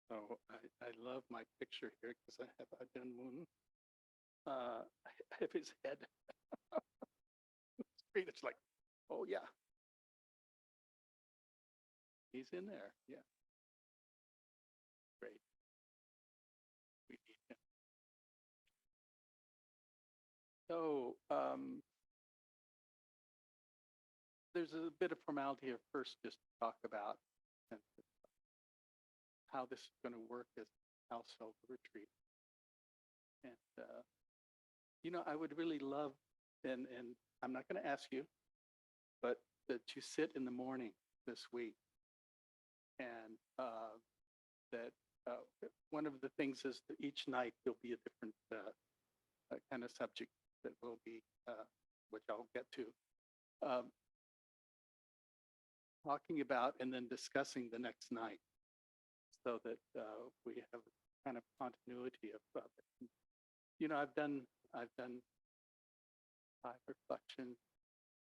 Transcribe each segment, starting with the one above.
So I love my picture here because I have Ajahn Mun. I have his head. Screen. It's like, oh yeah, he's in there. Yeah, great. We need him. So there's a bit of formality here first, just to talk about and how this is going to work as a household retreat. And I would really love, and I'm not going to ask you, but that you sit in the morning this week, and that one of the things is that each night there'll be a different kind of subject that will be, which I'll get to, um, talking about and then discussing the next night, so that we have kind of continuity of it. I've done five reflections,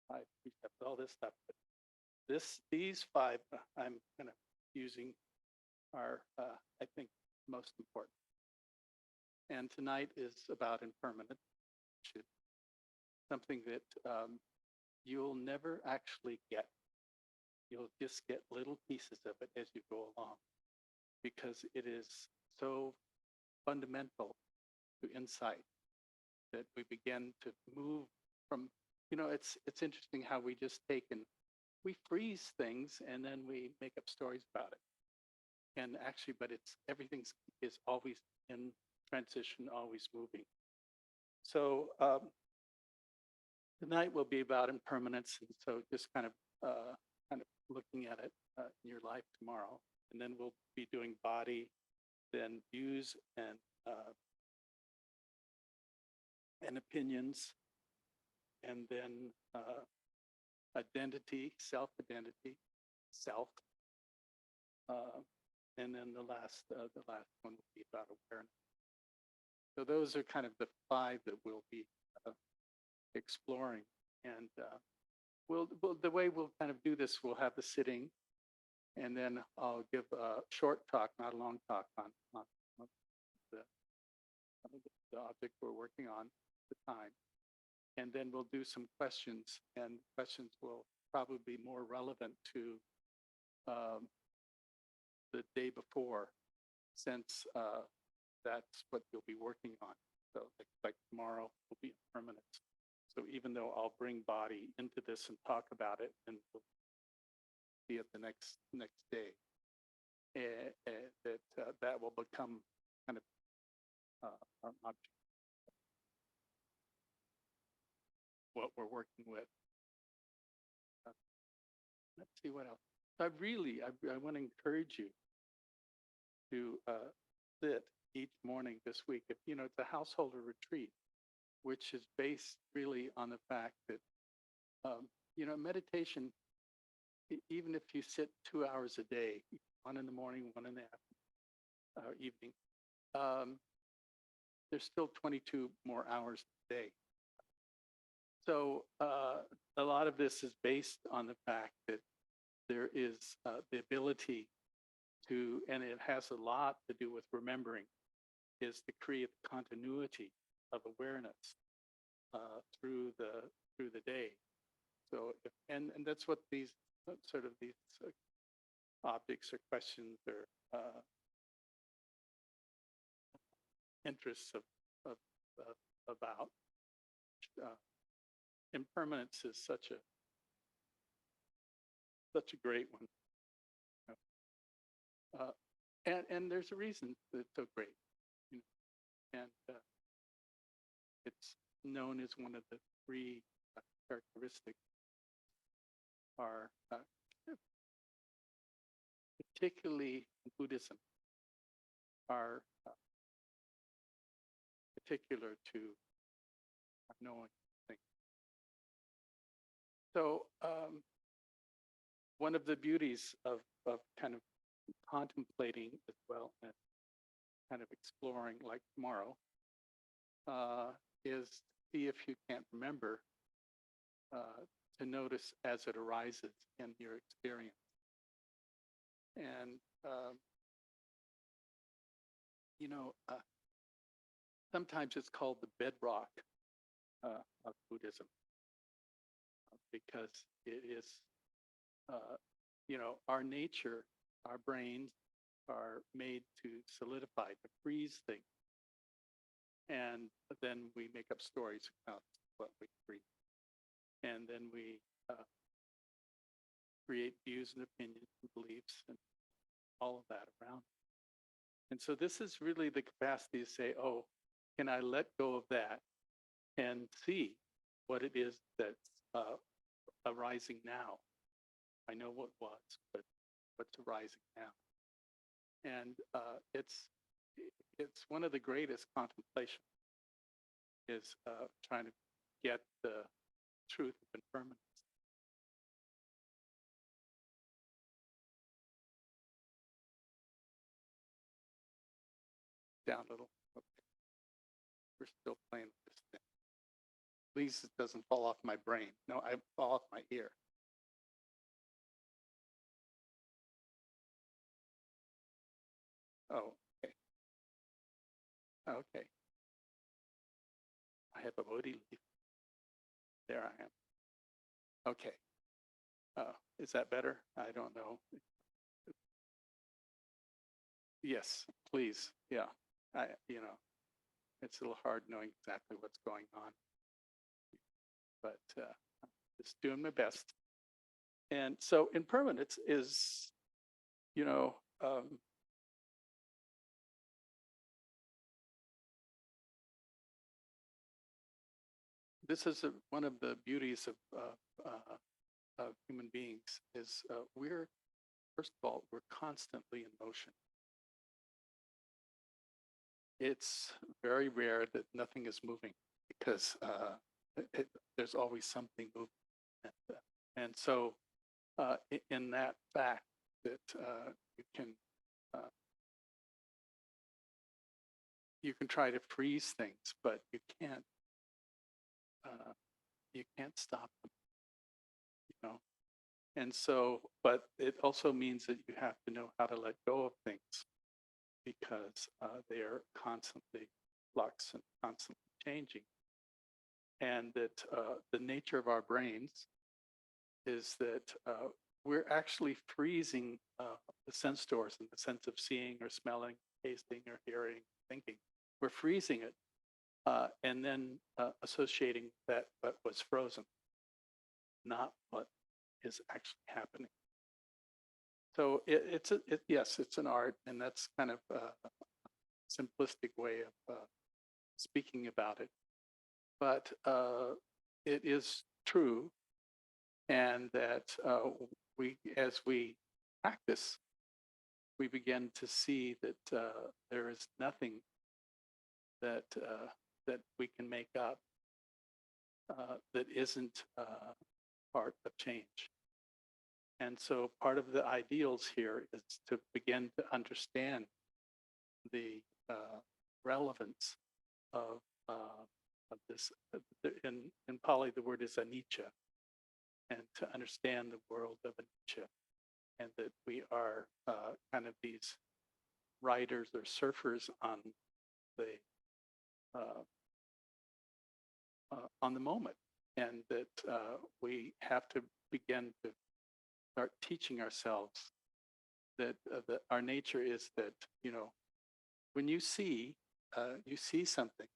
five precepts, all this stuff. But these five I'm kind of using are, I think, most important. And tonight is about impermanence, which is something that you'll never actually get. You'll just get little pieces of it as you go along, because it is so fundamental to insight that we begin to move from, it's interesting how we just we freeze things and then we make up stories about it. And actually, but everything is always in transition, always moving. So tonight will be about impermanence, and so just kind of looking at it in your life tomorrow, and then we'll be doing body, then views and opinions, and then identity, self-identity, self, and then the last one will be about awareness. So those are kind of the five that we'll be exploring, and the way we'll kind of do this, we'll have the sitting, and then I'll give a short talk, not a long talk, on the object we're working on at the time. And then we'll do some questions, and questions will probably be more relevant to the day before, since that's what you'll be working on. So like tomorrow will be impermanence. So even though I'll bring body into this and talk about it, and we'll see it the next day, that will become kind of an object, what we're working with. Let's see what else. I want to encourage you to sit each morning this week. If it's a householder retreat, which is based really on the fact that meditation, even if you sit 2 hours a day, one in the morning, one in the evening, there's still 22 more hours a day. So a lot of this is based on the fact that there is the ability to, and it has a lot to do with remembering, is to create continuity of awareness through the day. So and that's what these objects or questions or interests about. Impermanence is such a great one. And there's a reason that it's so great. And it's known as one of the three characteristics, are particularly in Buddhism, are particular to knowing things. So one of the beauties of kind of contemplating as well and kind of exploring, like tomorrow, is see if you can't remember to notice as it arises in your experience. And you know, sometimes it's called the bedrock of Buddhism because it is, uh, our nature, our brains are made to solidify, to freeze things. And then we make up stories about what we freeze. And then we create views and opinions and beliefs and all of that around. And so this is really the capacity to say, oh, can I let go of that and see what it is that's arising now? I know what was, but what's arising now? And it's one of the greatest contemplations is trying to get the truth of impermanence. Down a little. Okay. We're still playing with this thing. Please, it doesn't fall off my brain. No, I fall off my ear. Oh, okay. Okay. I have a Bodhi leaf. There I am. Okay. Is that better? I don't know. Yes, please. Yeah. It's a little hard knowing exactly what's going on, but I'm just doing my best. And so impermanence is, you know, this is one of the beauties of human beings is we're, first of all, we're constantly in motion. It's very rare that nothing is moving because there's always something moving. And so in that fact that uh, you can try to freeze things, but uh, you can't stop them, you know. And so, but it also means that you have to know how to let go of things because they're constantly flux and constantly changing. And that the nature of our brains is that we're actually freezing the sense doors in the sense of seeing or smelling, tasting or hearing, thinking. We're freezing it and then associating that what was frozen, not what is actually happening. So yes, it's an art, and that's kind of a simplistic way of speaking about it. But it is true, and that as we practice, we begin to see that there is nothing that that we can make up that isn't part of change. And so part of the ideals here is to begin to understand the relevance of this. In Pali, the word is anicca, and to understand the world of anicca, and that we are kind of these riders or surfers the uh, on the moment, and that we have to begin to start teaching ourselves that our nature is that, when you see something,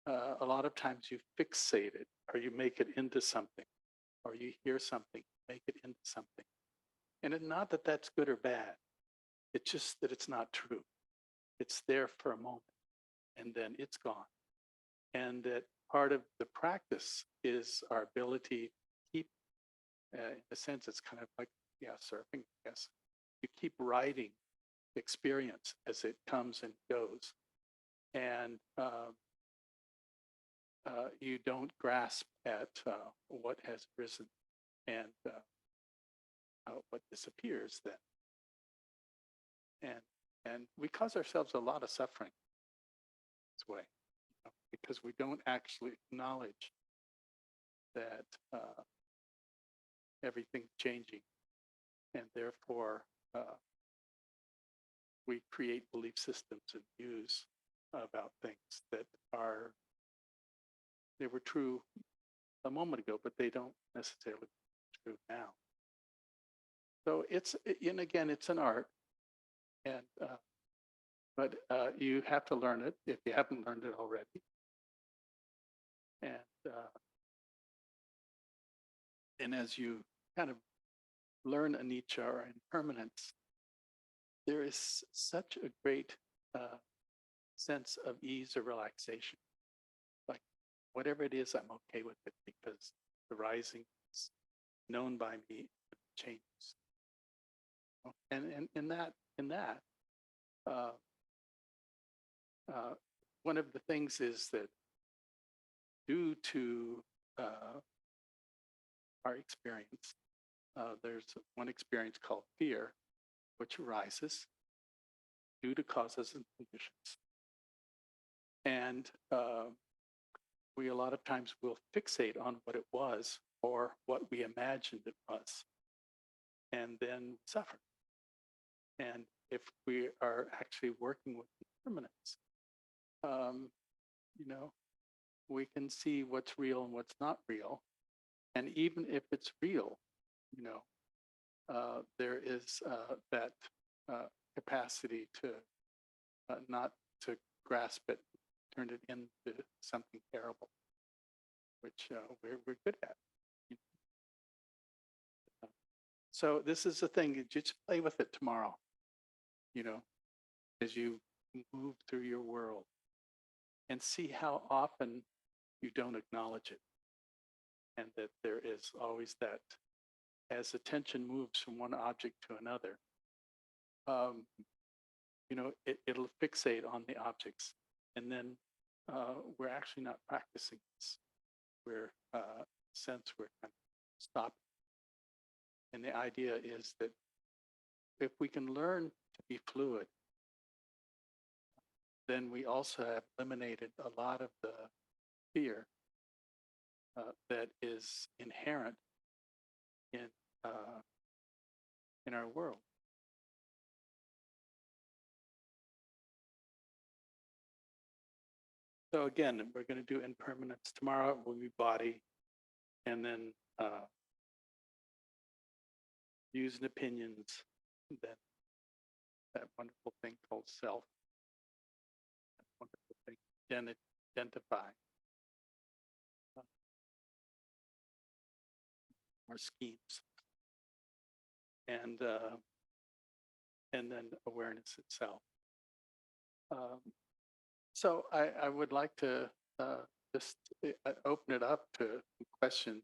a lot of times you fixate it or you make it into something, or you hear something, make it into something. And it's not that that's good or bad. It's just that it's not true. It's there for a moment and then it's gone. And that part of the practice is our ability to keep, in a sense, it's kind of like, surfing, I guess. You keep riding experience as it comes and goes. And you don't grasp at what has risen and what disappears then. And we cause ourselves a lot of suffering this way, because we don't actually acknowledge that everything's changing, and therefore we create belief systems and views about things that they were true a moment ago, but they don't necessarily be true now. So and again, it's an art, and but you have to learn it if you haven't learned it already. And as you kind of learn anicca or impermanence, there is such a great sense of ease or relaxation. Like whatever it is, I'm okay with it because the rising is known by me, it changes. And in that, uh, one of the things is that due to our experience, there's one experience called fear, which arises due to causes and conditions. And we a lot of times will fixate on what it was or what we imagined it was, and then suffer. And if we are actually working with impermanence, we can see what's real and what's not real. And even if it's real, there is that capacity to not to grasp it, turn it into something terrible, which we're good at. So this is the thing, you just play with it tomorrow, as you move through your world and see how often you don't acknowledge it. And that there is always that, as attention moves from one object to another, it'll fixate on the objects. And then we're actually not practicing this. We're, sense we're kind of stopping. And the idea is that if we can learn to be fluid, then we also have eliminated a lot of the fear that is inherent in our world. So again, we're going to do impermanence tomorrow. Will be body, and then views and opinions. And then that wonderful thing called self. That wonderful thing, identify. Our schemes, and then awareness itself. So I would like to just open it up to questions,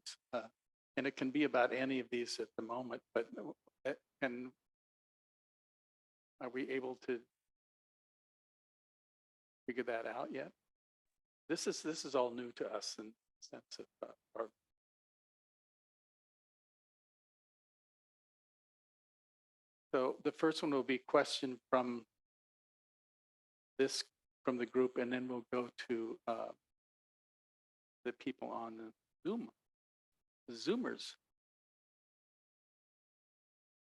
and it can be about any of these at the moment. But are we able to figure that out yet? This is all new to us in the sense of our. So the first one will be question from the group, and then we'll go to the people on the Zoom. The Zoomers.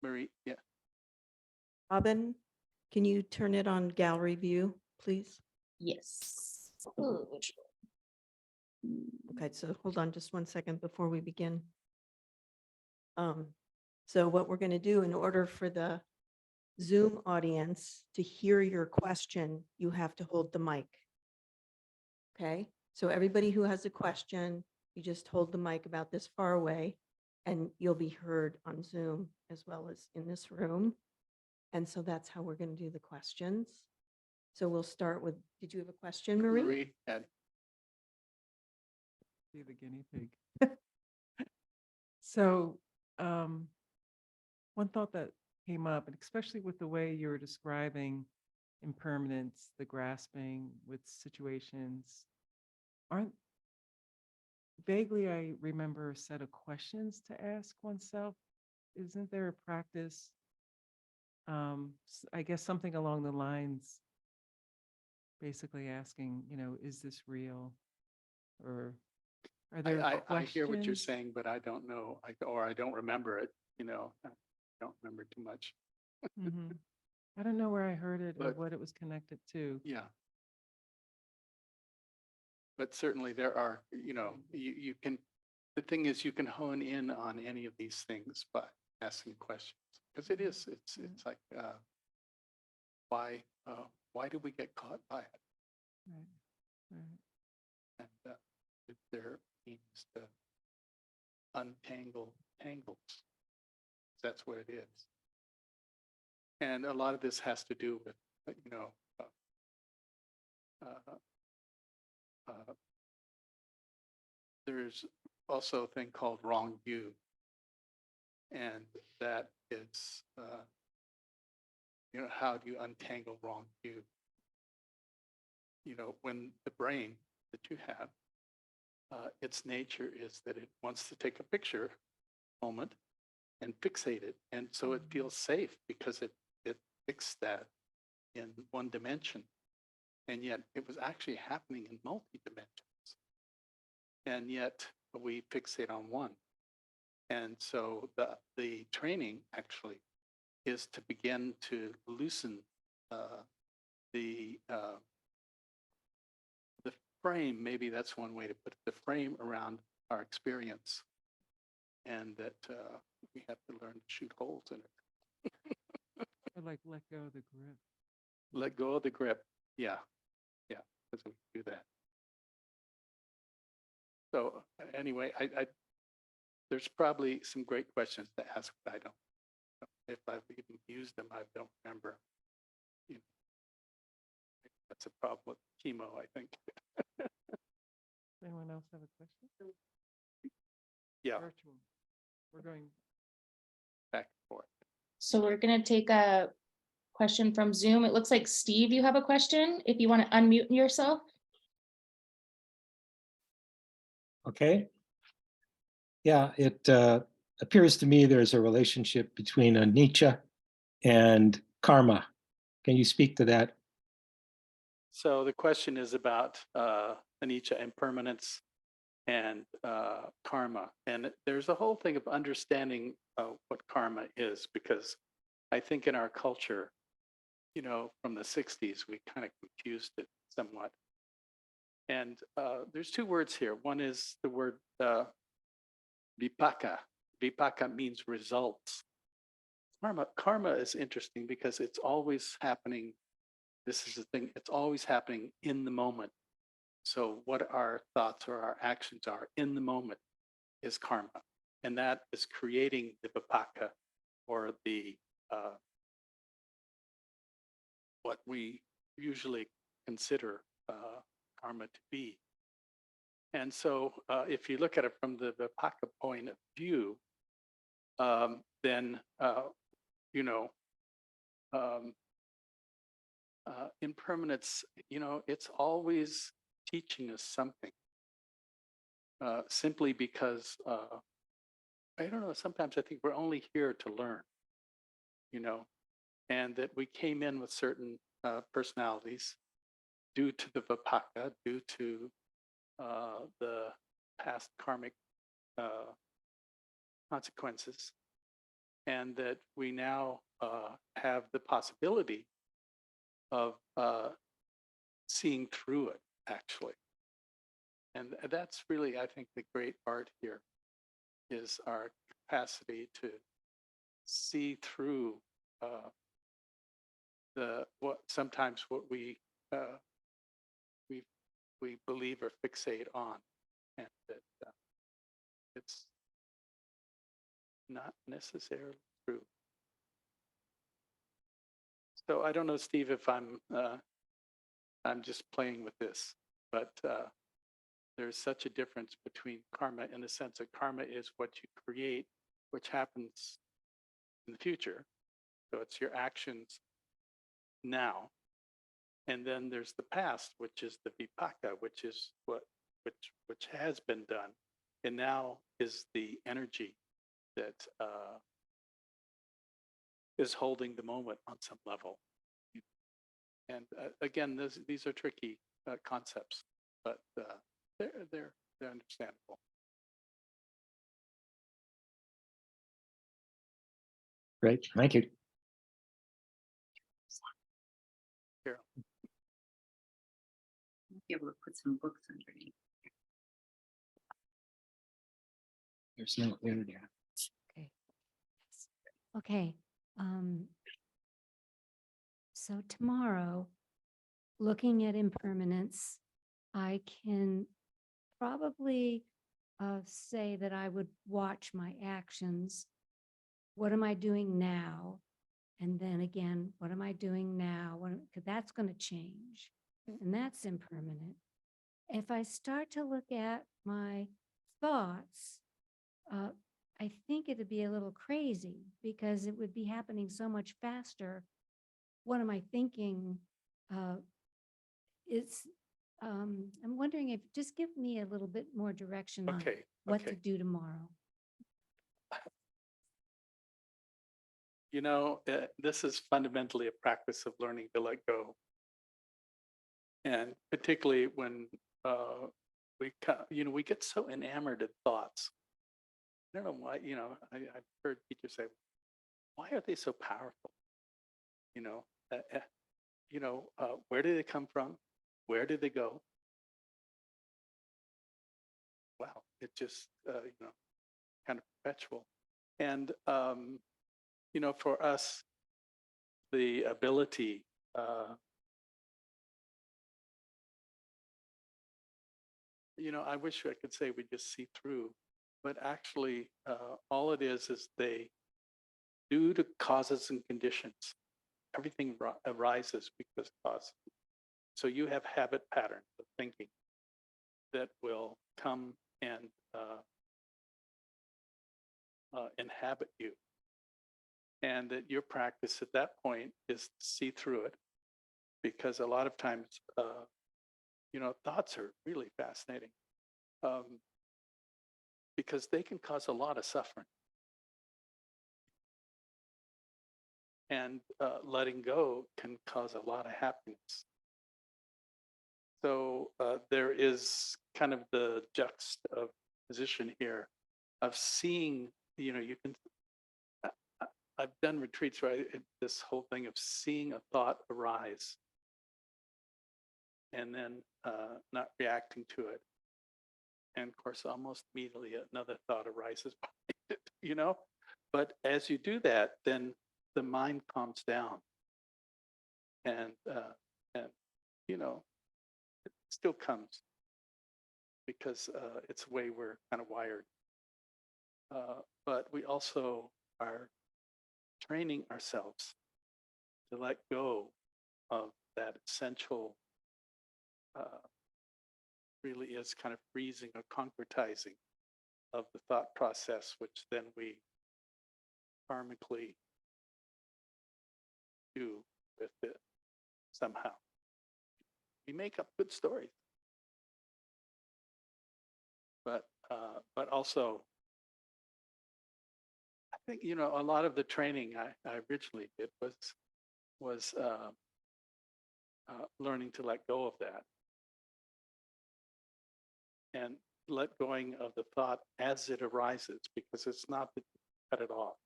Marie, yeah. Robin, can you turn it on gallery view, please? Yes. Okay, so hold on just 1 second before we begin. So what we're going to do in order for the Zoom audience to hear your question, you have to hold the mic. Okay, so everybody who has a question, you just hold the mic about this far away and you'll be heard on Zoom as well as in this room. And so that's how we're going to do the questions. So we'll start with, did you have a question, Marie? Marie had. Be the guinea pig. So one thought that came up, and especially with the way you were describing impermanence, the grasping with situations, vaguely I remember a set of questions to ask oneself. Isn't there a practice? I guess something along the lines, basically asking, is this real? Or are there I hear what you're questions? saying, but I don't know, or I don't remember it. I don't remember too much. Mhm. I don't know where I heard it or But- what it was connected to. Yeah. But certainly there are, you can, the thing is you can hone in on any of these things by asking questions. Because it's like, why do we get caught by it? Right, right. And if there means to untangle tangles. That's what it is. And a lot of this has to do with, there's also a thing called wrong view. And that is, how do you untangle wrong view? When the brain that you have, its nature is that it wants to take a picture moment and fixate it. And so it feels safe because it fixed that in one dimension. And yet it was actually happening in multi-dimensions. And yet we fixate on one. And so the training actually is to begin to loosen the frame, maybe that's one way to put it, the frame around our experience. And that we have to learn to shoot holes in it. Or like let go of the grip. Let go of the grip. Yeah. Yeah. Because we do that. So anyway, there's probably some great questions to ask, but I don't, if I've even used them, I don't remember. That's a problem with chemo, I think. Anyone else have a question? Yeah, Virtual. We're going, back and forth. So we're gonna take a question from Zoom. It looks like Steve, you have a question. If you want to unmute yourself. Okay. Yeah, it appears to me there's a relationship between anicca and karma. Can you speak to that? So the question is about anicca, impermanence, and karma. And there's a whole thing of understanding what karma is, because I think in our culture, from the 60s, we kind of confused it somewhat. And there's two words here. One is the word vipaka. Vipaka means results. Karma is interesting because it's always happening. This is the thing, it's always happening in the moment. So what our thoughts or our actions are in the moment is karma. And that is creating the vipaka, or the what we usually consider karma to be. And so if you look at it from the vipaka point of view, then, impermanence, it's always teaching us something, simply because, I don't know, sometimes I think we're only here to learn, and that we came in with certain personalities due to the vipaka, due to the past karmic consequences, and that we now have the possibility of seeing through it, actually. And that's really, I think, the great art here, is our capacity to see through what we believe or fixate on, and that it's not necessarily true. So I don't know, Steve, if I'm just playing with this, but there's such a difference between karma, in the sense that karma is what you create, which happens in the future. So it's your actions now. And then there's the past, which is the vipaka, which is which has been done, and now is the energy that is holding the moment on some level. And again, these are tricky concepts, but they're understandable. Great, thank you. be able to put some books underneath. There's no area. Okay. Okay. So tomorrow, looking at impermanence, I can probably say that I would watch my actions. What am I doing now? And then again, what am I doing now? Because that's going to change, and that's impermanent. If I start to look at my thoughts, I think it'd be a little crazy because it would be happening so much faster. What am I thinking? I'm wondering if, just give me a little bit more direction on Okay, what to okay. do tomorrow. You know, this is fundamentally a practice of learning to let go. And particularly when we get so enamored in thoughts. I don't know why, I've heard teachers say, why are they so powerful? Where do they come from? Where do they go? Wow, it just, kind of perpetual. And, for us, the ability, I wish I could say we just see through, but actually, all it is they, due to causes and conditions, everything arises because of causes. So you have habit patterns of thinking that will come and inhabit you. And that your practice at that point is to see through it, because a lot of times, thoughts are really fascinating, because they can cause a lot of suffering. And letting go can cause a lot of happiness. So there is kind of the juxtaposition here of seeing, you can, I've done retreats where this whole thing of seeing a thought arise and then not reacting to it. And of course, almost immediately another thought arises, but as you do that, then the mind calms down, and it still comes because it's the way we're kind of wired. But we also are training ourselves to let go of that essential, really is kind of freezing or concretizing of the thought process, which then we karmically do with it somehow. We make up good stories, but also, I think a lot of the training I originally did was learning to let go of that and let going of the thought as it arises, because it's not that you cut it off.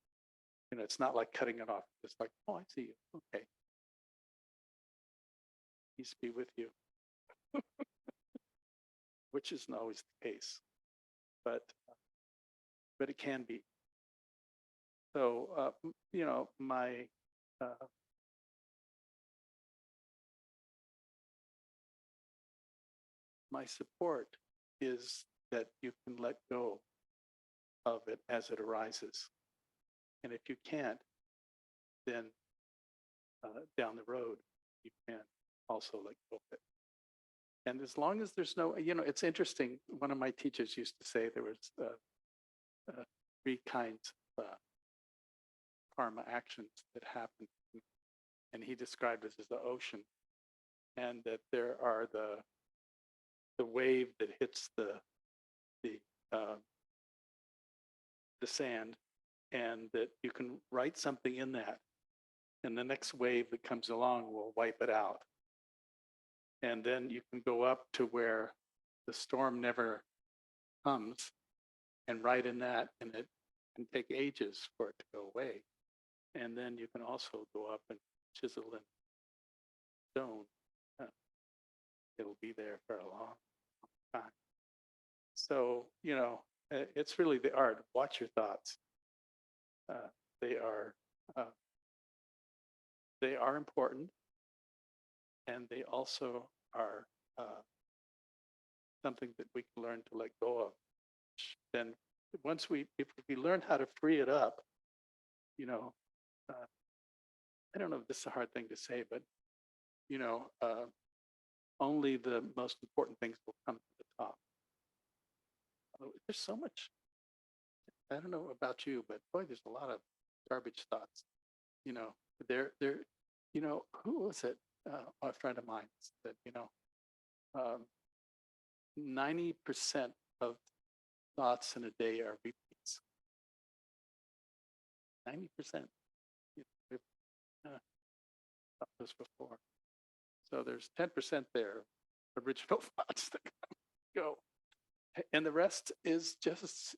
It's not like cutting it off. It's like, oh, I see you. Okay. Peace be with you. Which isn't always the case, but it can be. So, my my support is that you can let go of it as it arises. And if you can't, then down the road, you can also let go of it. And as long as there's no, it's interesting. One of my teachers used to say there was 3 kinds of karma actions that happen. And he described this as the ocean. And that there are the wave that hits the sand, and that you can write something in that, and the next wave that comes along will wipe it out. And then you can go up to where the storm never comes and write in that, and it can take ages for it to go away. And then you can also go up and chisel in stone. it'll be there for a long time. So, it's really the art. Watch your thoughts. They are important, and they also are something that we can learn to let go of. Then if we learn how to free it up, I don't know if this is a hard thing to say, but only the most important things will come to the top. There's so much. I don't know about you, but boy, there's a lot of garbage thoughts. Who was it? A friend of mine said, 90% of thoughts in a day are repeats. 90%. We've thought this before. So there's 10% there, original thoughts that go. And the rest is just,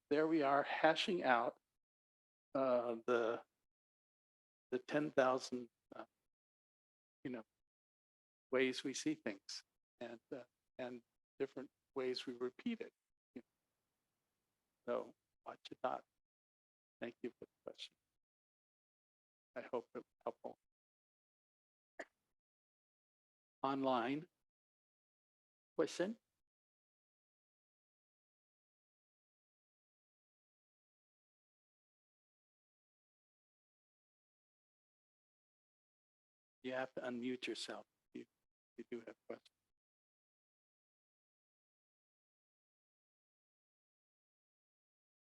there we are hashing out the 10,000, ways we see things and different ways we repeat it. So watch your thought. Thank you for the question. I hope it was helpful. Online question. You have to unmute yourself if you do have questions.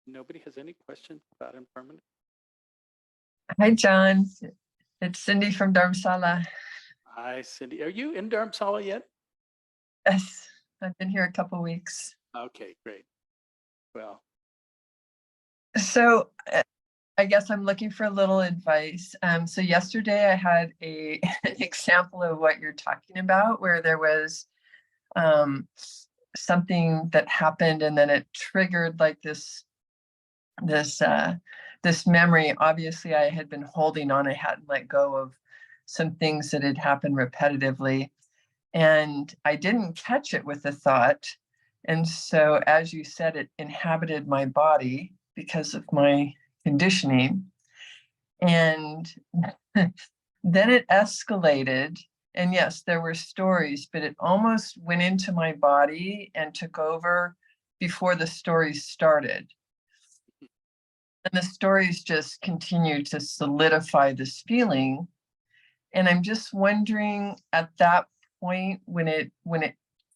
Nobody has any questions about impermanence? Hi, John. It's Cindy from Dharamsala. Hi, Cindy. Are you in Dharamsala yet? Yes, I've been here a couple weeks. Okay, great. Well, So I guess I'm looking for a little advice. So yesterday I had an example of what you're talking about, where there was something that happened and then it triggered like this memory. Obviously, I had been holding on. I hadn't let go of some things that had happened repetitively. And I didn't catch it with the thought. And so, as you said, it inhabited my body because of my conditioning. And then it escalated. And yes, there were stories, but it almost went into my body and took over before the stories started. And the stories just continue to solidify this feeling. And I'm just wondering at that point when it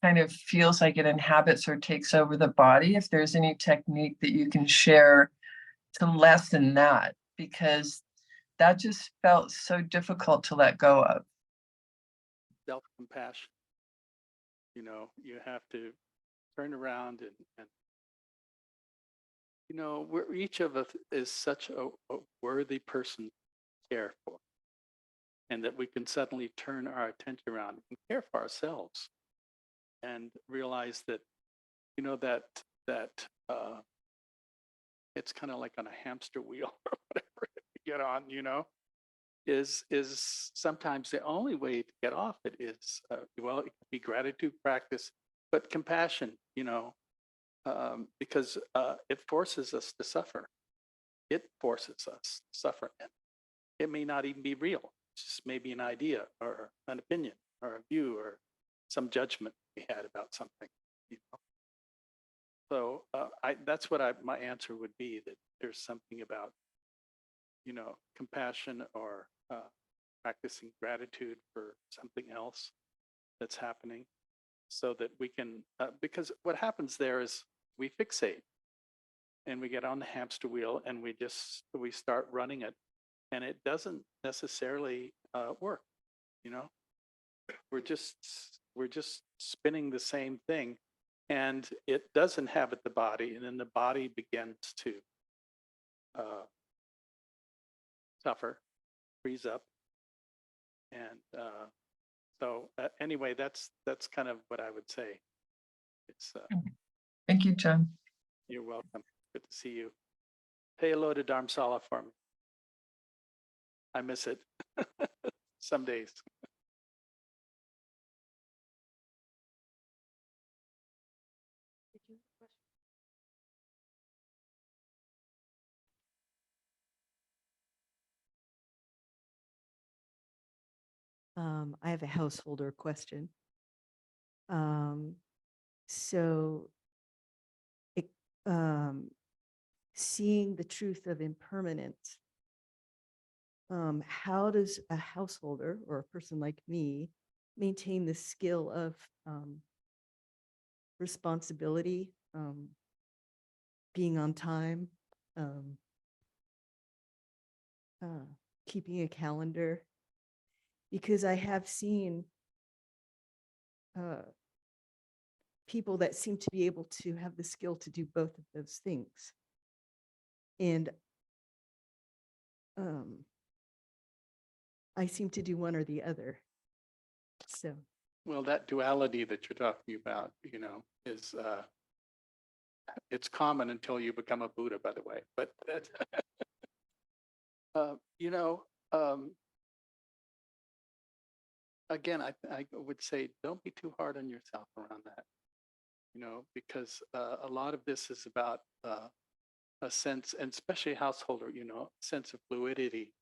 kind of feels like it inhabits or takes over the body, if there's any technique that you can share to lessen that, because that just felt so difficult to let go of. self-compassion. You have to turn around and each of us is such a worthy person to care for, and that we can suddenly turn our attention around and care for ourselves and realize that, that it's kind of like on a hamster wheel or whatever you get on, is sometimes the only way to get off it is, well, it could be gratitude practice, but compassion, because it forces us to suffer. It forces us to suffer. And it may not even be real. It's just maybe an idea or an opinion or a view or some judgment we had about something. So that's what my answer would be, that there's something about, compassion or practicing gratitude for something else that's happening, so that we can, because what happens there is we fixate and we get on the hamster wheel and we start running it, and it doesn't necessarily work. We're just spinning the same thing, and it does inhabit the body, and then the body begins to suffer, freeze up, and so anyway, that's kind of what I would say. It's Thank you, John. You're welcome. Good to see you. Say hello to Dharamsala for me. I miss it some days. you have a question? I have a householder question. So, it, seeing the truth of impermanence, how does a householder or a person like me maintain the skill of responsibility, being on time, uh, keeping a calendar? Because I have seen people that seem to be able to have the skill to do both of those things. And I seem to do one or the other. So, Well, that duality that you're talking about, is, it's common until you become a Buddha, by the way, but that, you know, again, I would say, don't be too hard on yourself around that, because a lot of this is about a sense, and especially a householder, sense of fluidity,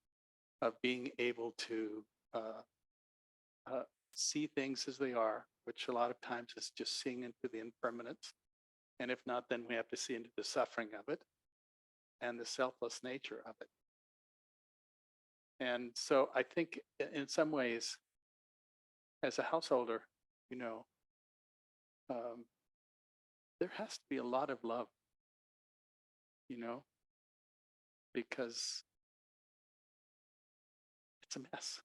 of being able to see things as they are, which a lot of times is just seeing into the impermanence. And if not, then we have to see into the suffering of it and the selfless nature of it. And so I think in some ways, as a householder, there has to be a lot of love, because it's a mess,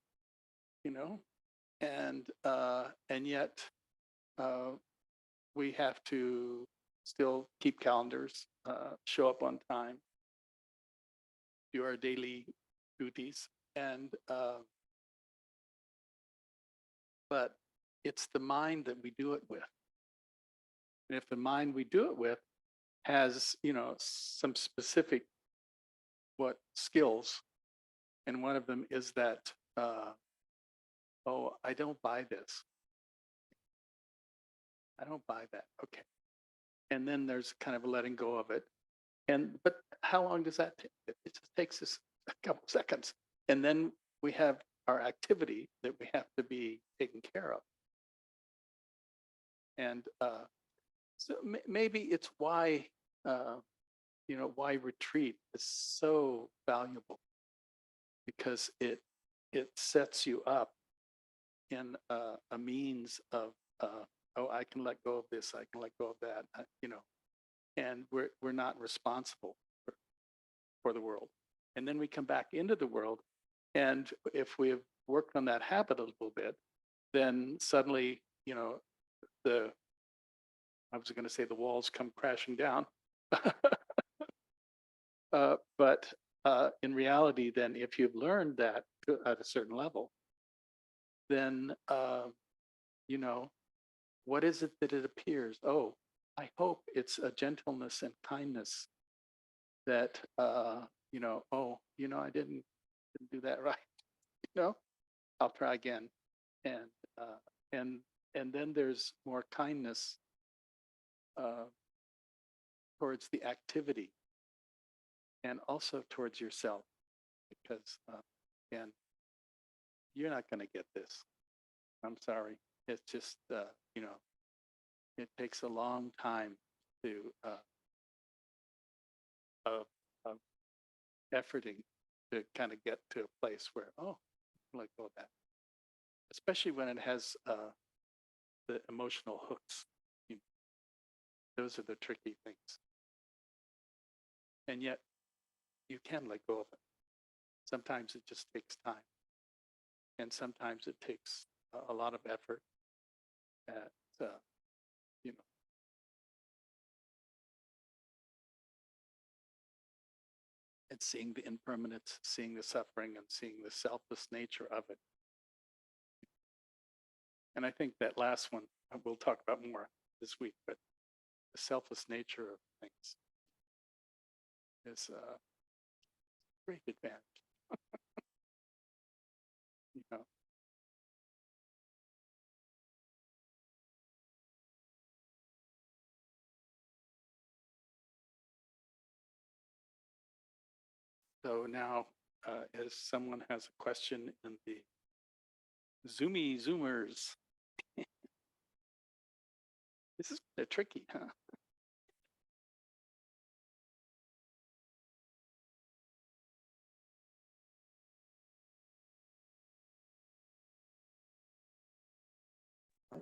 and yet we have to still keep calendars, show up on time, do our daily duties, and but it's the mind that we do it with. And if the mind we do it with has, some specific skills, and one of them is that, oh, I don't buy this. I don't buy that. Okay. And then there's kind of a letting go of it. But how long does that take? It just takes us a couple seconds. And then we have our activity that we have to be taken care of. And so maybe it's why, why retreat is so valuable, because it sets you up in a means of, oh, I can let go of this, I can let go of that, and we're not responsible for the world. And then we come back into the world, and if we have worked on that habit a little bit, then suddenly, I was going to say the walls come crashing down. But in reality, then if you've learned that at a certain level, then, what is it that it appears? Oh, I hope it's a gentleness and kindness that, oh, I didn't do that right. I'll try again. And, and then there's more kindness towards the activity, and also towards yourself, because again, you're not going to get this. I'm sorry. It's just, it takes a long time to of efforting to kind of get to a place where, oh, let go of that, especially when it has the emotional hooks. Those are the tricky things. And yet you can let go of it. Sometimes it just takes time. And sometimes it takes a lot of effort at, and seeing the impermanence, seeing the suffering, and seeing the selfless nature of it. And I think that last one we'll talk about more this week, but the selfless nature of things is a great advantage. So now, if someone has a question in the Zoomers, this is tricky, huh?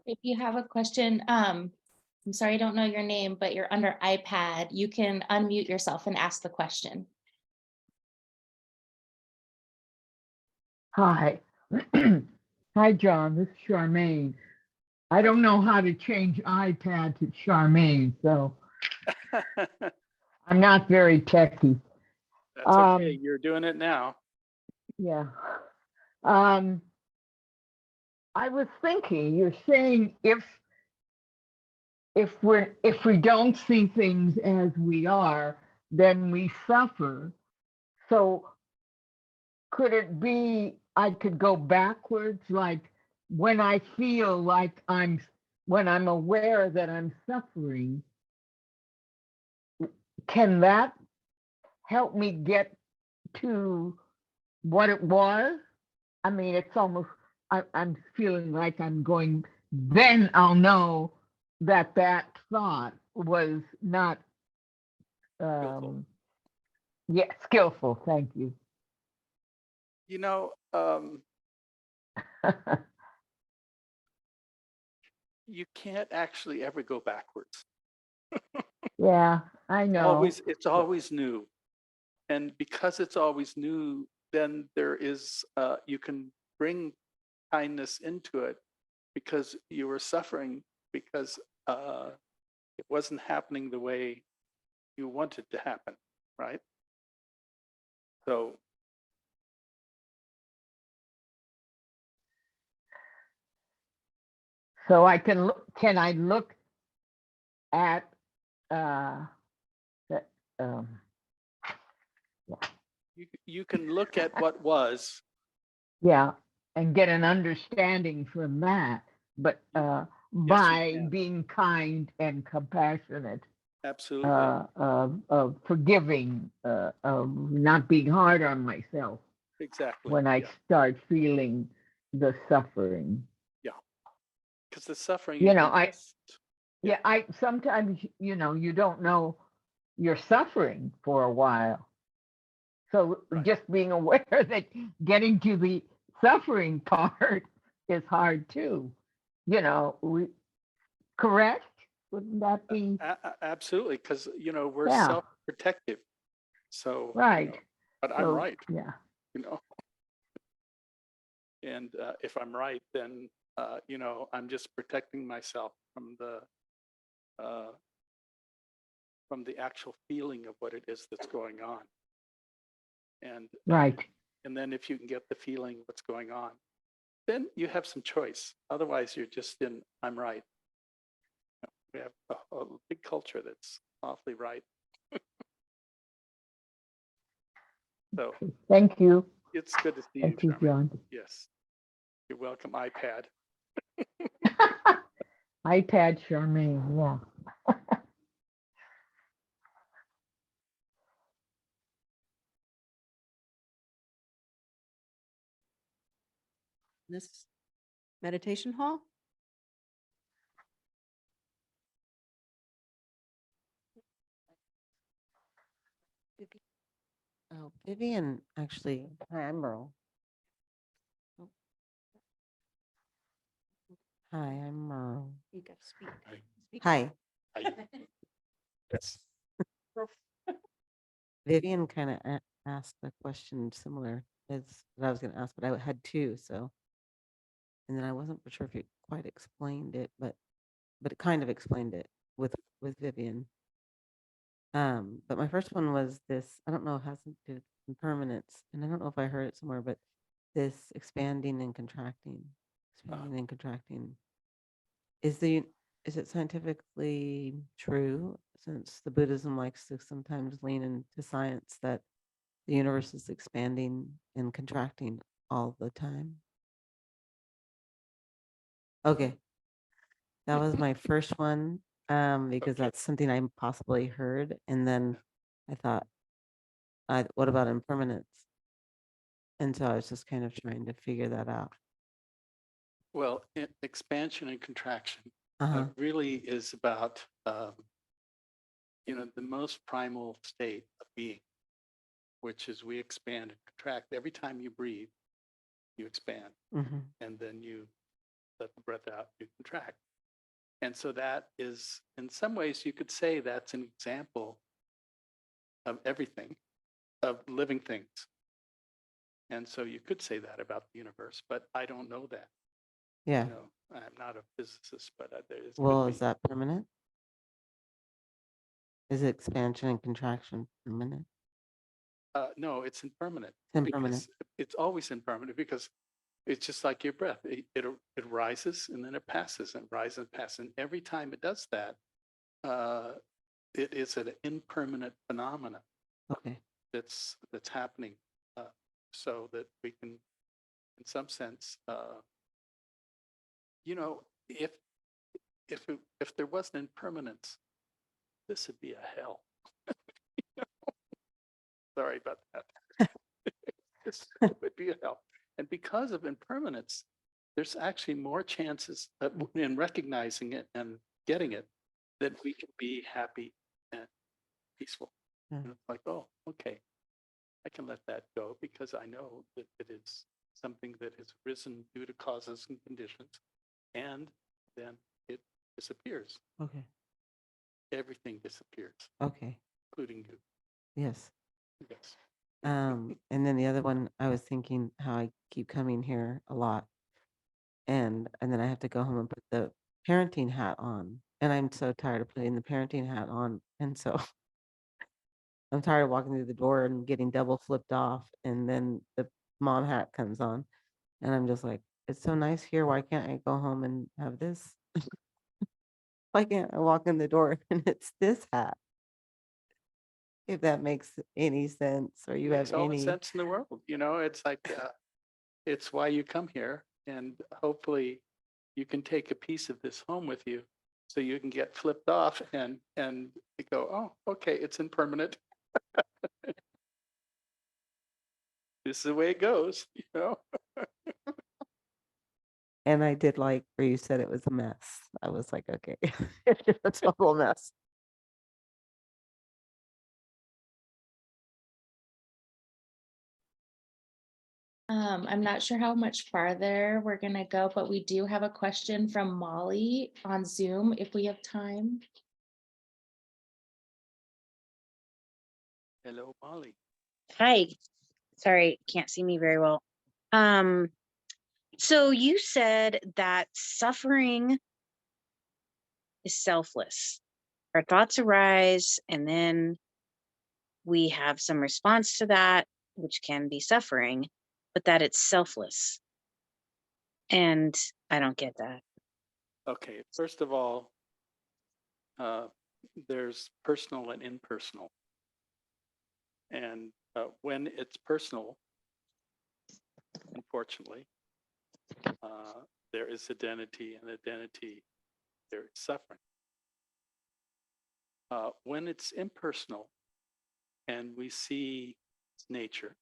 If you have a question, I'm sorry, I don't know your name, but you're under iPad. You can unmute yourself and ask the question. Hi. Hi, John. This is Charmaine. I don't know how to change iPad to Charmaine, so I'm not very techy. That's okay. Um, You're doing it now. Yeah. I was thinking, you're saying if we don't see things as we are, then we suffer. So could it be I could go backwards, like when I feel like when I'm aware that I'm suffering, can that help me get to what it was? I mean, it's almost, I'm feeling like I'm going, then I'll know that that thought was not, Skillful. yeah, skillful. Thank you. You know, you can't actually ever go backwards. Yeah, I know. It's always new. And because it's always new, then there is, you can bring kindness into it because you were suffering because it wasn't happening the way you wanted to happen, right? So So I can look, can I look at, the, um, you can look at what was. yeah, and get an understanding from that, but, Yes, you by can. being kind and compassionate. Absolutely. Of forgiving, of not being hard on myself Exactly. when I Yeah. start feeling the suffering. Because the suffering You you know, can just, yeah, I sometimes, you don't know you're suffering for a while. So Right. just being aware that getting to the suffering part is hard too. Correct? Wouldn't that be? Absolutely, because we're Yeah, self-protective. So right. but I'm So, right, yeah. and if I'm right, then I'm just protecting myself from the actual feeling of what it is that's going on. And Right. and then if you can get the feeling of what's going on, then you have some choice. Otherwise, you're just in I'm right. We have a big culture that's awfully right. So Thank you. it's good to see you, Thank you, Charmaine. John. Yes. You're welcome, iPad. iPad Charmaine, yeah. This meditation hall? Oh, Vivian, actually, hi, I'm Merle. Oh. Hi, I'm Merle. You got to speak. Hi. Speak. Hi, Yes. Vivian kind of asked a question similar as what I was going to ask, but I had two, so. And then I wasn't for sure if it quite explained it, but it kind of explained it with Vivian. But my first one was this, I don't know, it has to do with impermanence, and I don't know if I heard it somewhere, but this expanding and contracting, Is it scientifically true, since the Buddhism likes to sometimes lean into science, that the universe is expanding and contracting all the time? Okay, that was my first one, because Okay. that's something I possibly heard, and then I thought, what about impermanence? And so I was just kind of trying to figure that out. Well, expansion and contraction Uh-huh. really is about, the most primal state of being, which is we expand and contract. Every time you breathe, you expand, Mm-hmm. and then you let the breath out, you contract. And so that is, in some ways, you could say that's an example of everything, of living things. And so you could say that about the universe, but I don't know that. Yeah. I'm not a physicist, but there is. Well, is that permanent? Is expansion and contraction permanent? No, it's impermanent. Impermanent. Because it's always impermanent because it's just like your breath. It rises and then it passes and rises and passes. And every time it does that, it is an impermanent phenomenon Okay. that's happening, so that we can, in some sense, if there wasn't impermanence, this would be a hell. Sorry about that. This would be a hell. And because of impermanence, there's actually more chances in recognizing it and getting it that we can be happy and peaceful. Yeah. And it's like, oh, okay, I can let that go because I know that it is something that has arisen due to causes and conditions, and then it disappears. Okay. Everything disappears, Okay. including you. Yes. Yes. And then the other one, I was thinking how I keep coming here a lot, and then I have to go home and put the parenting hat on, and I'm so tired of putting the parenting hat on, and so I'm tired of walking through the door and getting double flipped off, and then the mom hat comes on, and I'm just like, it's so nice here. Why can't I go home and have this? Why can't I walk in the door and it's this hat? If that makes any sense, or you have Makes all the any. sense in the world. It's like, it's why you come here, and hopefully you can take a piece of this home with you so you can get flipped off and go, oh, okay, it's impermanent. This is the way it goes. And I did like where you said it was a mess. I was like, okay, it's a total mess. I'm not sure how much farther we're gonna go, but we do have a question from Molly on Zoom if we have time. Hello, Molly. Hi, sorry, can't see me very well. So you said that suffering is selfless. Our thoughts arise, and then we have some response to that, which can be suffering, but that it's selfless. And I don't get that. Okay, first of all, there's personal and impersonal. And when it's personal, unfortunately, there is identity, and identity, there is suffering. When it's impersonal and we see nature,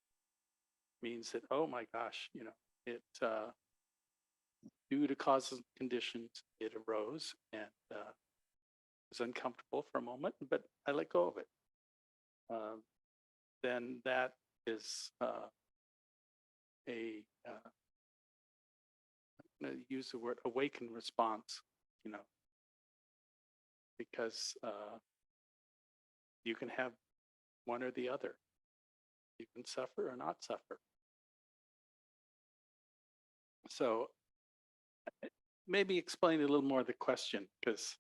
means that, oh my gosh, it due to causes and conditions, it arose and was uncomfortable for a moment, but I let go of it. Then that is I'm going to use the word awakened response, because you can have one or the other. You can suffer or not suffer. So maybe explain a little more the question, because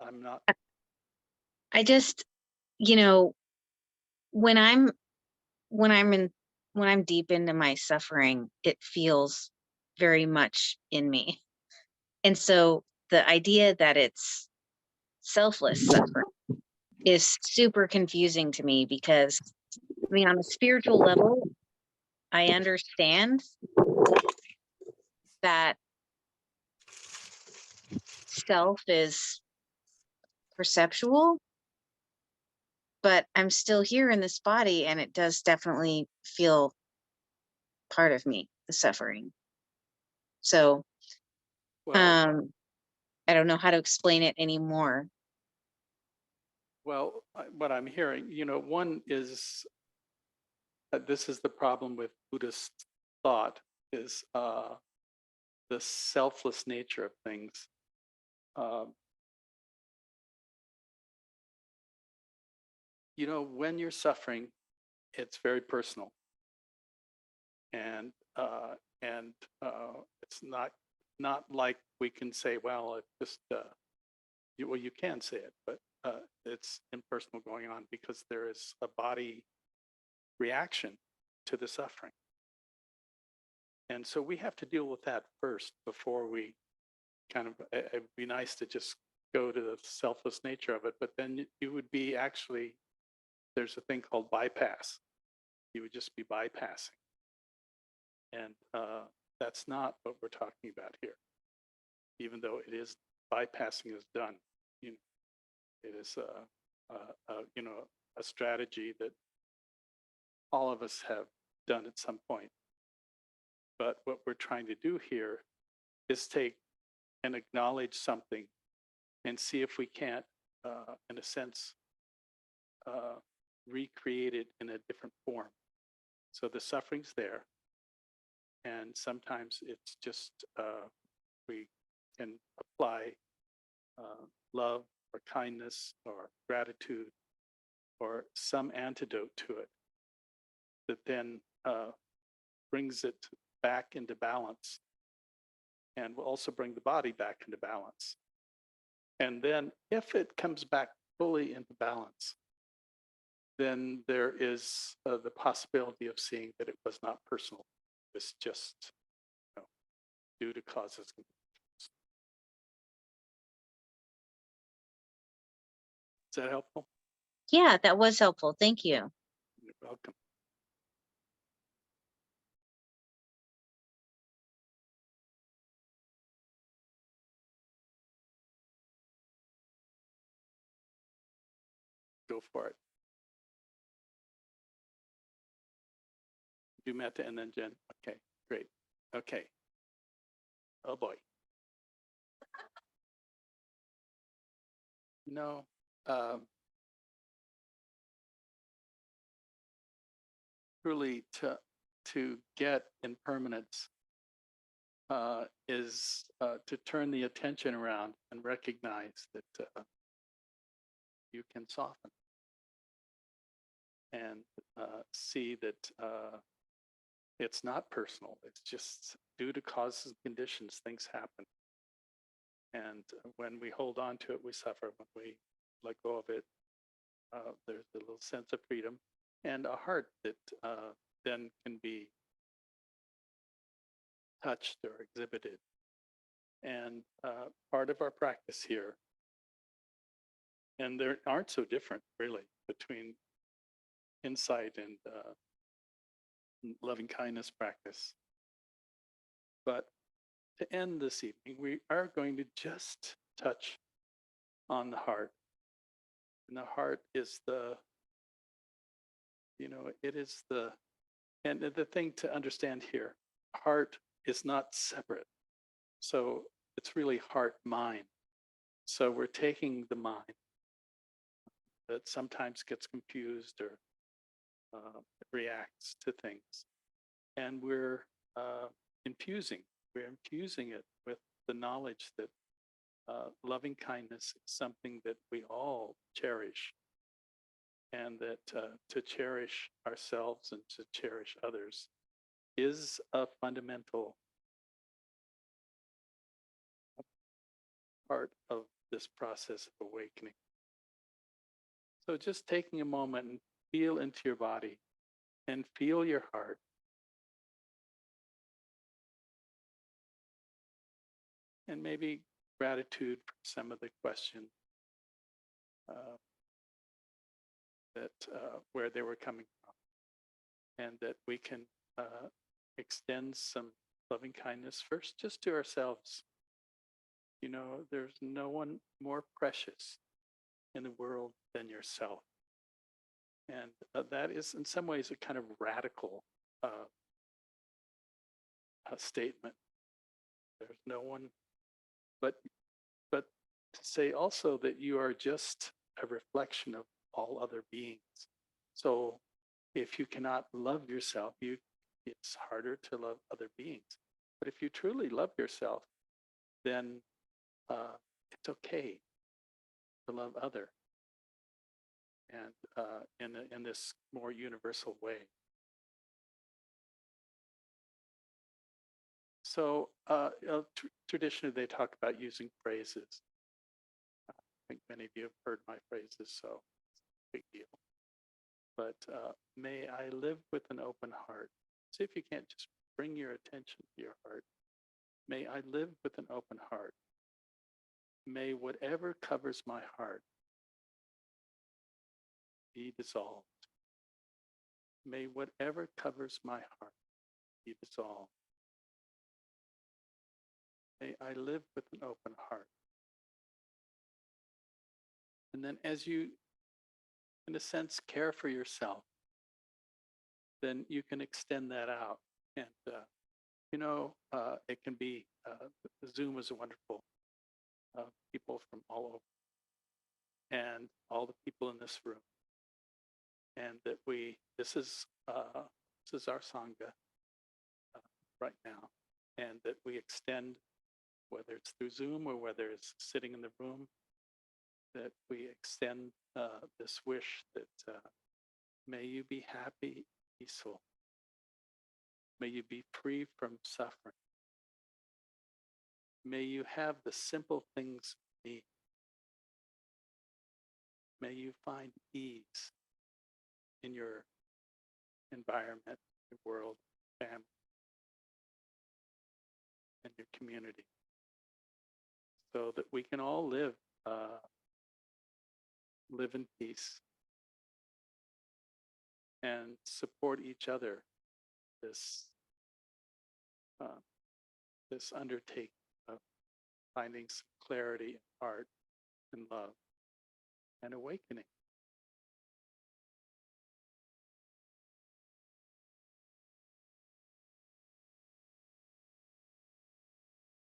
I'm not. I just, when I'm deep into my suffering, it feels very much in me. And so the idea that it's selfless suffering is super confusing to me because, on a spiritual level, I understand that self is perceptual, but I'm still here in this body, and it does definitely feel part of me, the suffering. So Well, I don't know how to explain it anymore. well, what I'm hearing, one is this is the problem with Buddhist thought is the selfless nature of things. Um, when you're suffering, it's very personal, and it's not like we can say, well, it just well, you can say it, but it's impersonal going on because there is a body reaction to the suffering. And so we have to deal with that first before we kind of, it'd be nice to just go to the selfless nature of it, but then you would be actually, there's a thing called bypass. You would just be bypassing. And that's not what we're talking about here. Even though it is, bypassing is done, it is a strategy that all of us have done at some point. But what we're trying to do here is take and acknowledge something and see if we can't, in a sense, recreate it in a different form. So the suffering's there, and sometimes it's just we can apply love or kindness or gratitude or some antidote to it that then brings it back into balance and will also bring the body back into balance. And then if it comes back fully into balance, then there is the possibility of seeing that it was not personal. It was just due to causes. Is that helpful? Yeah, that was helpful. Thank you. You're welcome. Go for it. Do Metta and then Jen. Okay, great. Okay. Oh boy. No. Truly to get impermanence is to turn the attention around and recognize that you can soften and see that it's not personal. It's just due to causes and conditions, things happen. And when we hold on to it, we suffer. When we let go of it, there's a little sense of freedom and a heart that then can be touched or exhibited. And part of our practice here, and they aren't so different really between insight and loving kindness practice. But to end this evening, we are going to just touch on the heart. And the heart is it is and the thing to understand here, heart is not separate. So it's really heart mind. So we're taking the mind that sometimes gets confused or reacts to things, and we're infusing it with the knowledge that loving kindness is something that we all cherish, and that to cherish ourselves and to cherish others is a fundamental part of this process of awakening. So just taking a moment and feel into your body and feel your heart. And maybe gratitude for some of the questions that where they were coming from, and that we can extend some loving kindness first just to ourselves. There's no one more precious in the world than yourself. And that is in some ways a kind of radical statement. There's no one, but to say also that you are just a reflection of all other beings. So if you cannot love yourself, it's harder to love other beings. But if you truly love yourself, then it's okay to love other, and in this more universal way. So traditionally, they talk about using phrases. I think many of you have heard my phrases, so it's a big deal. But may I live with an open heart. See if you can't just bring your attention to your heart. May I live with an open heart. May whatever covers my heart be dissolved. May whatever covers my heart be dissolved. May I live with an open heart. And then as you, in a sense, care for yourself, then you can extend that out. And, it can be, Zoom is a wonderful people from all over, and all the people in this room. And that this is our Sangha right now, and that we extend, whether it's through Zoom or whether it's sitting in the room, that we extend this wish that may you be happy, peaceful. May you be free from suffering. May you have the simple things you need. May you find ease in your environment, your world, family, and your community, so that we can all live in peace and support each other. This undertaking of finding some clarity in heart and love and awakening.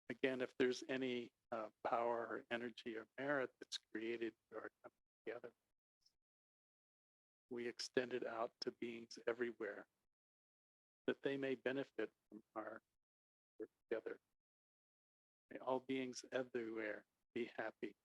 Again, if there's any power or energy or merit that's created through our coming together, we extend it out to beings everywhere, that they may benefit from our work together. May all beings everywhere be happy,